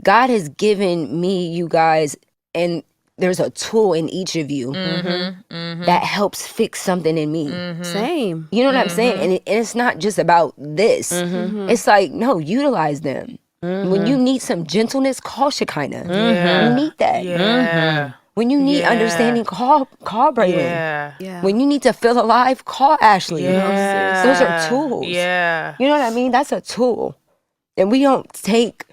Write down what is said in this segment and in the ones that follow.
God has given me, you guys, and there's a tool in each of you that helps fix something in me. Same. You know what I'm saying? And it's not just about this. It's like, no, utilize them. When you need some gentleness, call Shekinah. You need that. When you need understanding, call Braylon. When you need to feel alive, call Ashley. Those are tools. You know what I mean? That's a tool. And we take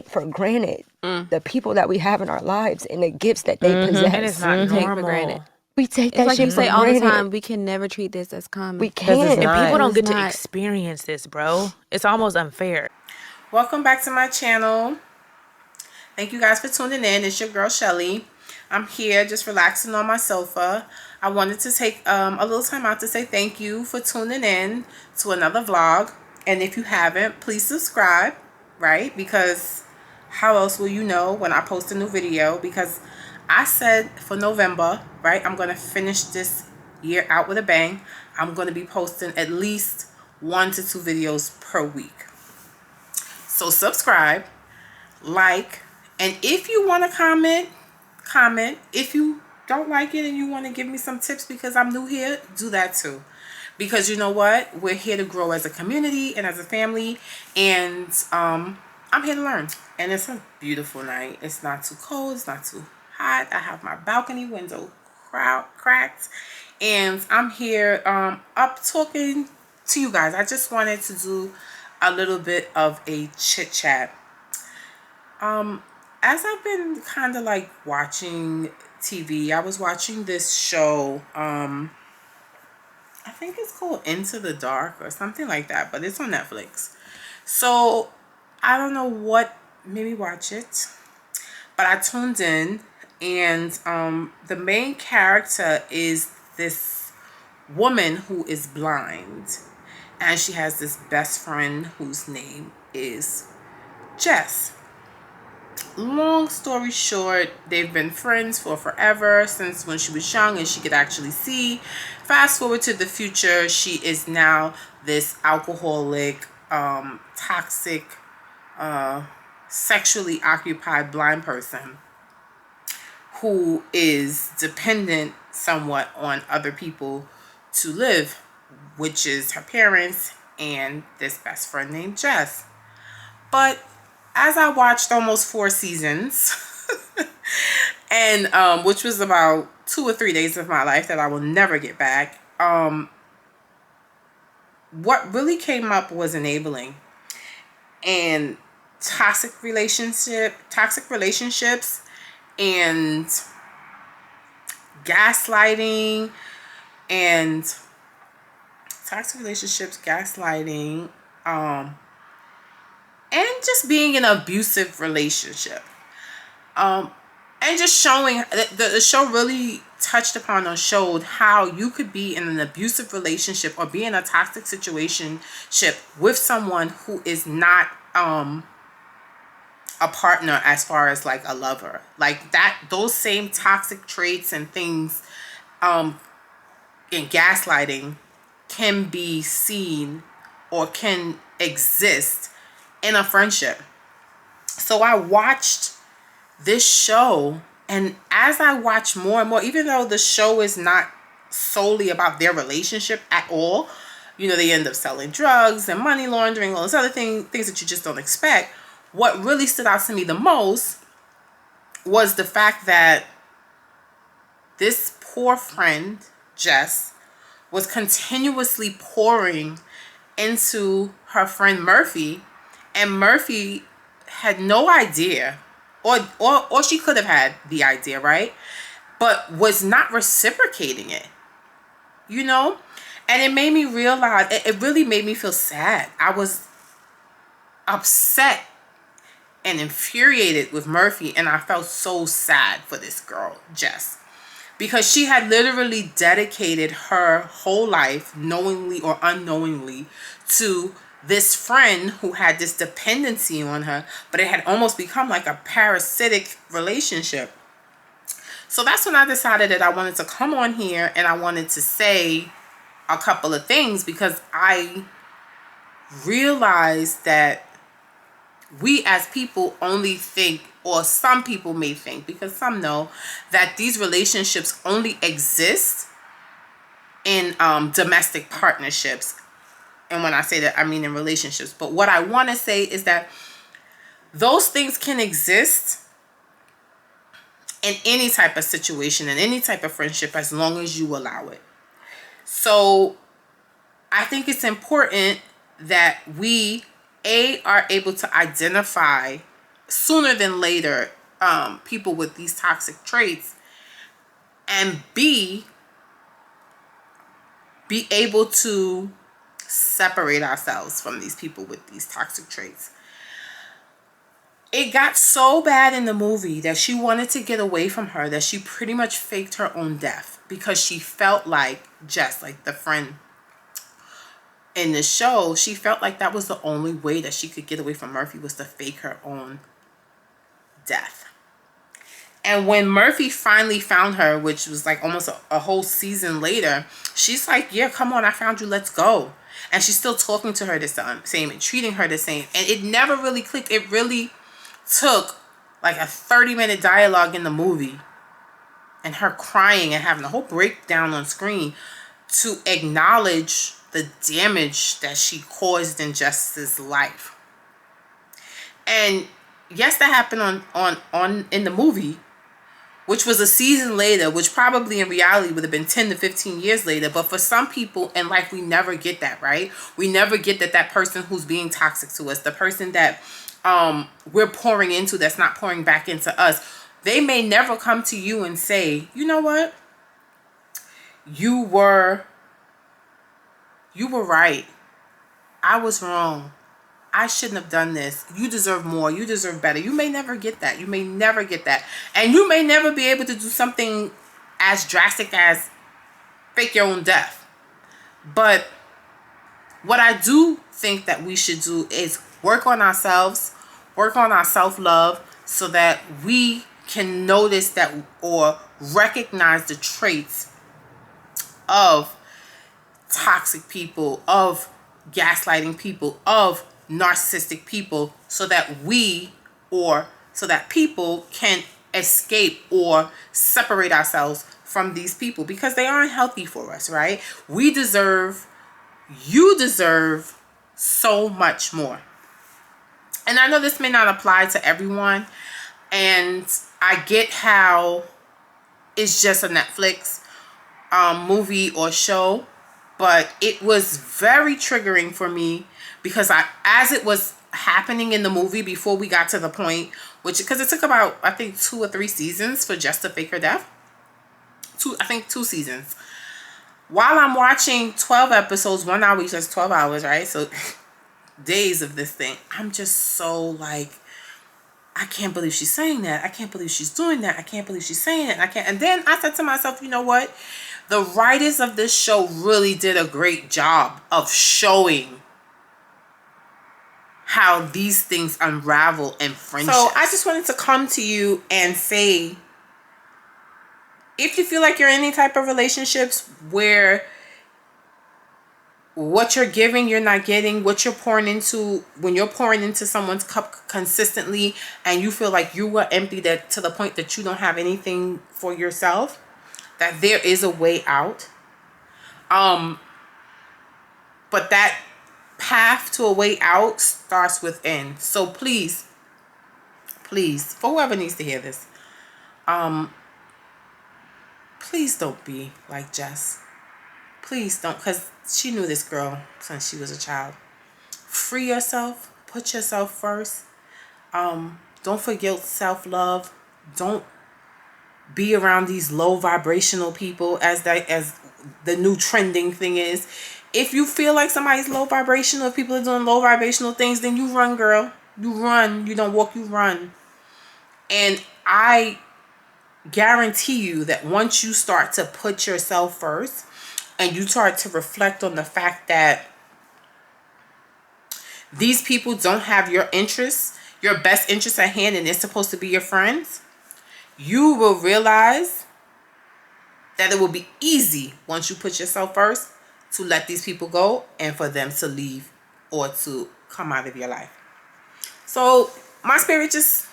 for granted the people that we have in our lives and the gifts that they possess. And it's not Take for normal. granted. We take It's that like shit you for say all the granted. time, we can never treat this as common. We can't. And people don't get It's to not. experience this, bro. It's almost unfair. Welcome back to my channel. Thank you guys for tuning in. It's your girl Shelly. I'm here just relaxing on my sofa. I wanted to take a little time out to say thank you for tuning in to another vlog. And if you haven't, please subscribe, right? Because how else will you know when I post a new video? Because I said for November, right, I'm going to finish this year out with a bang. I'm going to be posting at least 1 to 2 videos per week. So subscribe, like, and if you want to comment. If you don't like it and you want to give me some tips because I'm new here, do that too. Because you know what? We're here to grow as a community and as a family. And I'm here to learn. And it's a beautiful night. It's not too cold. It's not too hot. I have my balcony window cracked. And I'm here up talking to you guys. I just wanted to do a little bit of a chit chat. As I've been kind of like watching TV, I was watching this show, I think it's called Into the Dark or something like that, but it's on Netflix. So I don't know what made me watch it, but I tuned in, and the main character is this woman who is blind, and she has this best friend whose name is Jess. Long story short, they've been friends for forever, since when she was young and she could actually see. Fast forward to the future, she is now this alcoholic, toxic, sexually occupied blind person who is dependent somewhat on other people to live, which is her parents and this best friend named Jess. But as I watched almost 4 seasons, and which was about 2 or 3 days of my life that I will never get back, what really came up was enabling and toxic relationships and gaslighting and and just being in an abusive relationship. And just showing, the show really touched upon or showed how you could be in an abusive relationship or be in a toxic situationship with someone who is not a partner as far as like a lover. Like that, those same toxic traits and things in gaslighting can be seen or can exist in a friendship. So I watched this show, and as I watch more and more, even though the show is not solely about their relationship at all, you know, they end up selling drugs and money laundering, all those other things that you just don't expect. What really stood out to me the most was the fact that this poor friend, Jess, was continuously pouring into her friend Murphy, and Murphy had no idea, or she could have had the idea, right? But was not reciprocating it, you know? And it made me realize, it really made me feel sad. I was upset and infuriated with Murphy, and I felt so sad for this girl, Jess. Because she had literally dedicated her whole life, knowingly or unknowingly, to this friend who had this dependency on her, but it had almost become like a parasitic relationship. So that's when I decided that I wanted to come on here and I wanted to say a couple of things, because I realized that we as people only think, or some people may think, because some know, that these relationships only exist in domestic partnerships. And when I say that, I mean in relationships. But what I want to say is that those things can exist in any type of situation, in any type of friendship, as long as you allow it. So I think it's important that we, are able to identify sooner than later people with these toxic traits, and be able to separate ourselves from these people with these toxic traits. It got so bad in the movie that she wanted to get away from her, that she pretty much faked her own death, because she felt like, just like the friend in the show, she felt like that was the only way that she could get away from Murphy, was to fake her own death. And when Murphy finally found her, which was like almost a whole season later, she's like, yeah, come on, I found you, let's go. And she's still talking to her the same and treating her the same. And it never really clicked. It really took like a 30-minute dialogue in the movie, and her crying and having a whole breakdown on screen, to acknowledge the damage that she caused in Justice's life. And yes, that happened on in the movie, which was a season later, which probably in reality would have been 10 to 15 years later. But for some people in life, we never get that, right? We never get that person who's being toxic to us, the person that we're pouring into, that's not pouring back into us, they may never come to you and say, you know what? You were right. I was wrong. I shouldn't have done this. You deserve more. You deserve better. You may never get that. You may never get that. And you may never be able to do something as drastic as fake your own death. But what I do think that we should do is work on ourselves, work on our self-love, so that we can notice that, or recognize the traits of toxic people, of gaslighting people, of narcissistic people, so that so that people can escape or separate ourselves from these people, because they aren't healthy for us, right? You deserve so much more. And I know this may not apply to everyone, and I get how it's just a Netflix movie or show, but it was very triggering for me, because as it was happening in the movie, before we got to the point, because it took about, I think, 2 or 3 seasons for just to fake her death. 2 seasons. While I'm watching 12 episodes, 1 hour each, that's 12 hours, right? So days of this thing, I'm just so like, I can't believe she's saying that. I can't believe she's doing that. I can't believe she's saying it. And then I said to myself, you know what? The writers of this show really did a great job of showing how these things unravel in friendships. So I just wanted to come to you and say, if you feel like you're in any type of relationships where what you're giving, you're not getting, what you're pouring into, when you're pouring into someone's cup consistently, and you feel like you were empty, that to the point that you don't have anything for yourself, that there is a way out. But that path to a way out starts within. So please, for whoever needs to hear this, please don't be like Jess. Please don't, because she knew this girl since she was a child. Free yourself. Put yourself first. Don't forget self-love. Don't be around these low vibrational people, as the new trending thing is. If you feel like somebody's low vibrational, if people are doing low vibrational things, then you run, girl. You run. You don't walk, you run. And I guarantee you that once you start to put yourself first, and you start to reflect on the fact that these people don't have your interests, your best interests at hand, and they're supposed to be your friends, you will realize that it will be easy, once you put yourself first, to let these people go and for them to leave or to come out of your life. So my spirit just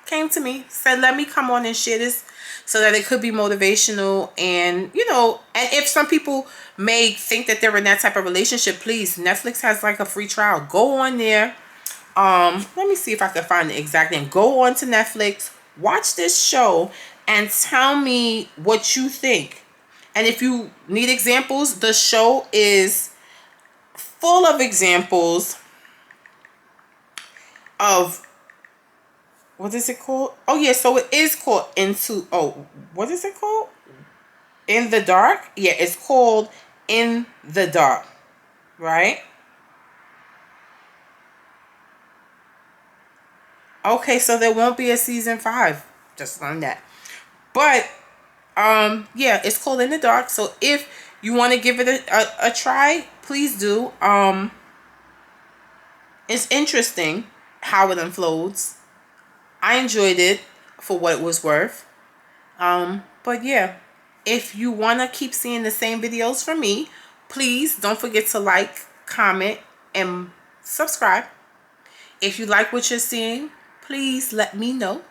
came to me, said, let me come on and share this so that it could be motivational. And, you know, and if some people may think that they're in that type of relationship, please, Netflix has like a free trial. Go on there. Let me see if I can find the exact name. Go on to Netflix, watch this show, and tell me what you think. And if you need examples, the show is full of examples of, what is it called? Oh yeah, so it is called what is it called? In the Dark? Yeah, it's called In the Dark, right? Okay, so there won't be a season 5. Just learned that. But yeah, it's called In the Dark. So if you want to give it a try, please do. It's interesting how it unfolds. I enjoyed it for what it was worth. But yeah, if you want to keep seeing the same videos from me, please don't forget to like, comment, and subscribe. If you like what you're seeing, please let me know.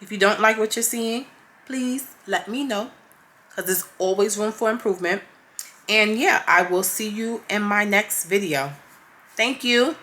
If you don't like what you're seeing, please let me know, because there's always room for improvement. And yeah, I will see you in my next video. Thank you.